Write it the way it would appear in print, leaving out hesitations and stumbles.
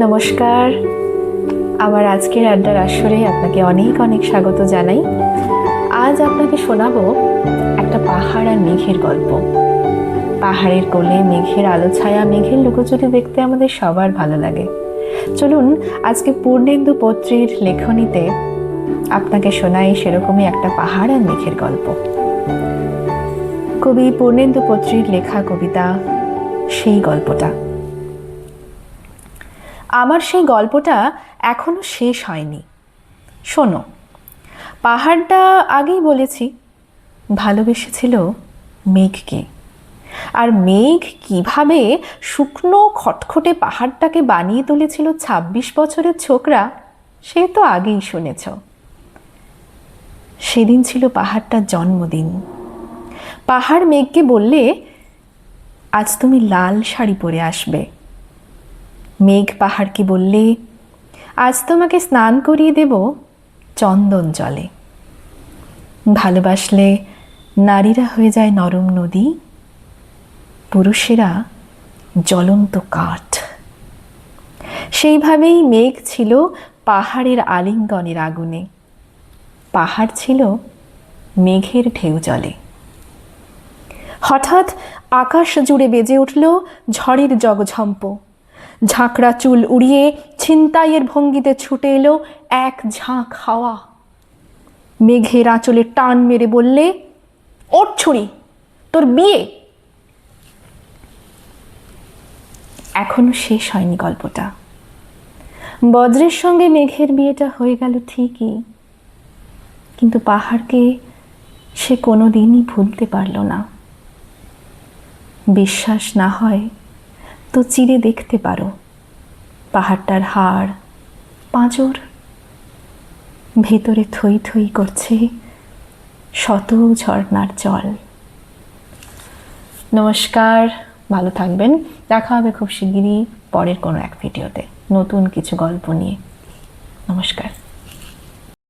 নমস্কার, আমার আজকের আড্ডার আসরে আপনাকে অনেক অনেক স্বাগত জানাই। আজ আপনাকে শোনাবো একটা পাহাড় আর মেঘের গল্প। পাহাড়ের কোলে মেঘের আলো ছায়া, মেঘের লুকোচুরি দেখতে আমাদের সবার ভালো লাগে। চলুন আজকে পূর্ণেন্দু পত্রীর লেখনীতে আপনাকে শোনাই সেরকমই একটা পাহাড় আর মেঘের গল্প। কবি পূর্ণেন্দু পত্রীর লেখা কবিতা সেই গল্পটা। আমার সেই গল্পটা এখনো শেষ হয়নি। শোনো, পাহাড়টা আগেই বলেছি ভালোবেসেছিল মেঘকে, আর মেঘ কিভাবে শুকনো খটখটে পাহাড়টাকে বানিয়ে তুলেছিল ২৬ বছরের ছোকরা, সে তো আগেই শুনেছ। সেদিন ছিল পাহাড়টার জন্মদিন। পাহাড় মেঘকে বললে, আজ তুমি লাল শাড়ি পরে আসবে। মেঘ পাহাড়কে বললে, আজ তোমাকে স্নান করিয়ে দেব চন্দন জলে। ভালোবাসলে নারীরা হয়ে যায় নরম নদী, পুরুষেরা জ্বলন্ত কাঠ। সেইভাবেই মেঘ ছিল পাহাড়ের আলিঙ্গনের আগুনে, পাহাড় ছিল মেঘের ঢেউ জলে। হঠাৎ আকাশ জুড়ে বেজে উঠল ঝড়ের জগঝম্প। ঝাঁকড়া চুল উড়িয়ে ছিনতাইয়ের ভঙ্গিতে ছুটে এলো এক ঝাঁক হাওয়া। মেঘের আঁচলে টান মেরে বললে, ওঠ ছুরি, তোর বিয়ে। এখনো শেষ হয়নি গল্পটা। বজ্রের সঙ্গে মেঘের বিয়েটা হয়ে গেল ঠিকই, কিন্তু পাহাড়কে সে কোনোদিনই ভুলতে পারল না। বিশ্বাস না হয় তো চিরে দেখতে পারো পাহাড়টার হাড় পাঁজর, ভেতরে থই থই করছে শত ঝর্ণার জল। নমস্কার, ভালো থাকবেন। দেখা হবে খুব শিগগিরই পরের কোনো এক ভিডিওতে নতুন কিছু গল্প নিয়ে। নমস্কার।